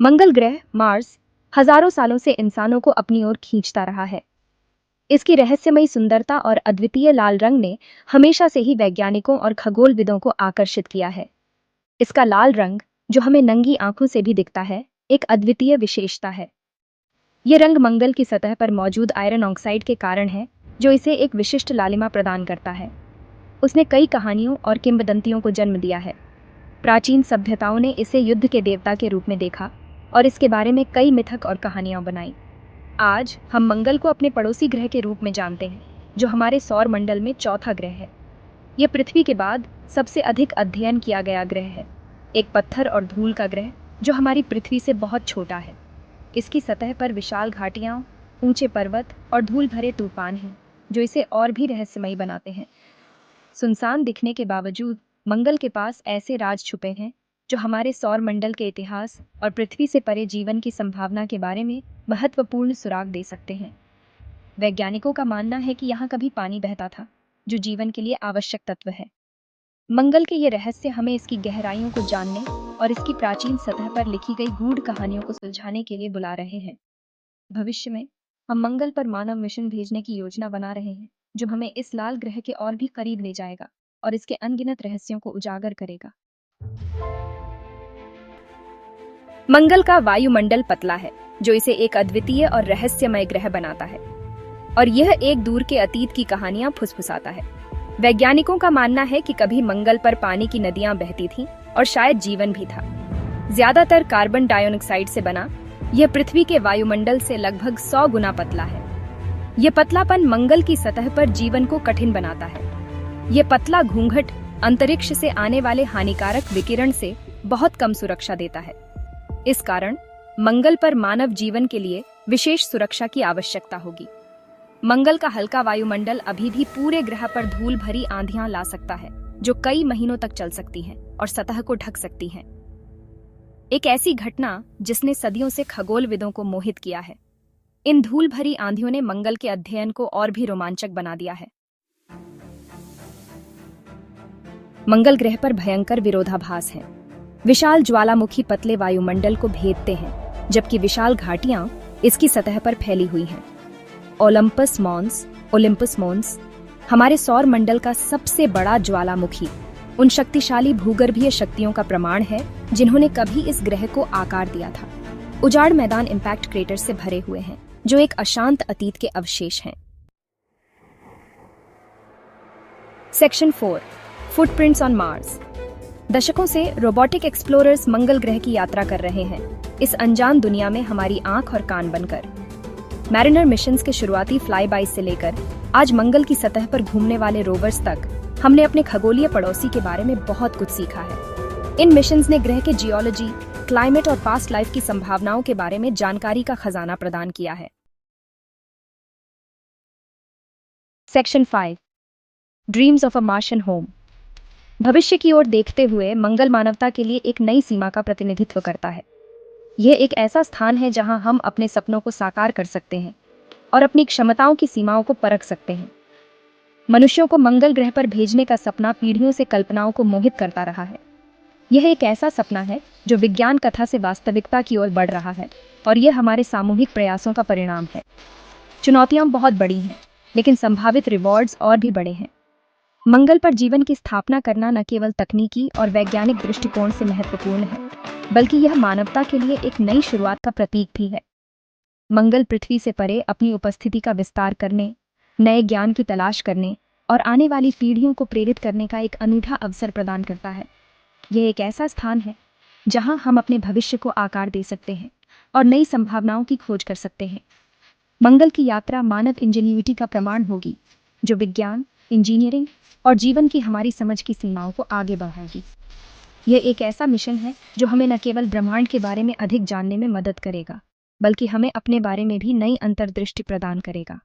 मंगल ग्रह मार्स हजारों सालों से इंसानों को अपनी ओर खींचता रहा है। इसकी रहस्यमयी सुंदरता और अद्वितीय लाल रंग ने हमेशा से ही वैज्ञानिकों और खगोलविदों को आकर्षित किया है। इसका लाल रंग, जो हमें नंगी आंखों से भी दिखता है, एक अद्वितीय विशेषता है। ये रंग मंगल की सतह पर मौजूद आयरन ऑक्साइड के कारण है, जो इसे एक विशिष्ट लालिमा प्रदान करता है। उसने कई कहानियों और किंवदंतियों को जन्म दिया है। प्राचीन सभ्यताओं ने इसे युद्ध के देवता के रूप में देखा और इसके बारे में कई मिथक और कहानियां बनाई। आज हम मंगल को अपने पड़ोसी ग्रह के रूप में जानते हैं, जो हमारे सौर मंडल में चौथा ग्रह है। यह पृथ्वी के बाद सबसे अधिक अध्ययन किया गया ग्रह है। एक पत्थर और धूल का ग्रह जो हमारी पृथ्वी से बहुत छोटा है। इसकी सतह पर विशाल घाटियां, ऊंचे पर्वत और धूल भरे तूफान हैं, जो इसे और भी रहस्यमयी बनाते हैं। सुनसान दिखने के बावजूद मंगल के पास ऐसे राज छुपे हैं, जो हमारे सौर मंडल के इतिहास और पृथ्वी से परे जीवन की संभावना के बारे में महत्वपूर्ण सुराग दे सकते हैं। वैज्ञानिकों का मानना है कि यहाँ कभी पानी बहता था, जो जीवन के लिए आवश्यक तत्व है। मंगल के ये रहस्य हमें इसकी गहराइयों को जानने और इसकी प्राचीन सतह पर लिखी गई गूढ़ कहानियों को सुलझाने के लिए बुला रहे हैं। भविष्य में हम मंगल पर मानव मिशन भेजने की योजना बना रहे हैं, जो हमें इस लाल ग्रह के और भी करीब ले जाएगा और इसके अनगिनत रहस्यों को उजागर करेगा। मंगल का वायुमंडल पतला है, जो इसे एक अद्वितीय और रहस्यमय ग्रह बनाता है, और यह एक दूर के अतीत की कहानियां फुसफुसाता है। वैज्ञानिकों का मानना है कि कभी मंगल पर पानी की नदियां बहती थीं और शायद जीवन भी था। ज्यादातर कार्बन डाइऑक्साइड से बना, यह पृथ्वी के वायुमंडल से लगभग 100 गुना पतला है। यह पतलापन मंगल की सतह पर जीवन को कठिन बनाता है। यह पतला घूंघट अंतरिक्ष से आने वाले हानिकारक विकिरण से बहुत कम सुरक्षा देता है। इस कारण मंगल पर मानव जीवन के लिए विशेष सुरक्षा की आवश्यकता होगी। मंगल का हल्का वायुमंडल अभी भी पूरे ग्रह पर धूल भरी आंधियां ला सकता है, जो कई महीनों तक चल सकती हैं और सतह को ढक सकती हैं। एक ऐसी घटना जिसने सदियों से खगोलविदों को मोहित किया है। इन धूल भरी आंधियों ने मंगल के अध्ययन को और भी रोमांचक बना दिया है। मंगल ग्रह पर भयंकर विरोधाभास है। विशाल ज्वालामुखी पतले वायुमंडल को भेदते हैं, जबकि विशाल घाटियां इसकी सतह पर फैली हुई हैं। ओलंपस मॉन्स हमारे सौर मंडल का सबसे बड़ा ज्वालामुखी उन शक्तिशाली भूगर्भीय शक्तियों का प्रमाण है जिन्होंने कभी इस ग्रह को आकार दिया था। उजाड़ मैदान इंपैक्ट क्रेटर से भरे हुए हैं, जो एक अशांत अतीत के अवशेष हैं। Section 4 footprints on Mars. दशकों से रोबोटिक एक्सप्लोरर्स मंगल ग्रह की यात्रा कर रहे हैं, इस अनजान दुनिया में हमारी आंख और कान बनकर। मैरिनर मिशंस के शुरुआती फ्लाई-बाय से लेकर आज मंगल की सतह पर घूमने वाले रोवर्स तक, हमने अपने खगोलीय पड़ोसी के बारे में बहुत कुछ सीखा है। इन मिशंस ने ग्रह के जियोलॉजी, क्लाइमेट और पास्ट लाइफ की संभावनाओं के बारे में जानकारी का खजाना प्रदान किया है। Section 5 dreams of a Martian home. भविष्य की ओर देखते हुए मंगल मानवता के लिए एक नई सीमा का प्रतिनिधित्व करता है। यह एक ऐसा स्थान है जहां हम अपने सपनों को साकार कर सकते हैं और अपनी क्षमताओं की सीमाओं को परख सकते हैं। मनुष्यों को मंगल ग्रह पर भेजने का सपना पीढ़ियों से कल्पनाओं को मोहित करता रहा है। यह एक ऐसा सपना है जो विज्ञान कथा से वास्तविकता की ओर बढ़ रहा है, और यह हमारे सामूहिक प्रयासों का परिणाम है। चुनौतियां बहुत बड़ी हैं, लेकिन संभावित रिवॉर्ड्स और भी बड़े हैं। मंगल पर जीवन की स्थापना करना न केवल तकनीकी और वैज्ञानिक दृष्टिकोण से महत्वपूर्ण है, बल्कि यह मानवता के लिए एक नई शुरुआत का प्रतीक भी है। मंगल पृथ्वी से परे अपनी उपस्थिति का विस्तार करने, नए ज्ञान की तलाश करने और आने वाली पीढ़ियों को प्रेरित करने का एक अनूठा अवसर प्रदान करता है। यह एक ऐसा स्थान है जहां हम अपने भविष्य को आकार दे सकते हैं और नई संभावनाओं की खोज कर सकते हैं। मंगल की यात्रा मानव इंजीनियरिटी का प्रमाण होगी, जो विज्ञान, इंजीनियरिंग और जीवन की हमारी समझ की सीमाओं को आगे बढ़ाएगी। यह एक ऐसा मिशन है जो हमें न केवल ब्रह्मांड के बारे में अधिक जानने में मदद करेगा, बल्कि हमें अपने बारे में भी नई अंतर्दृष्टि प्रदान करेगा।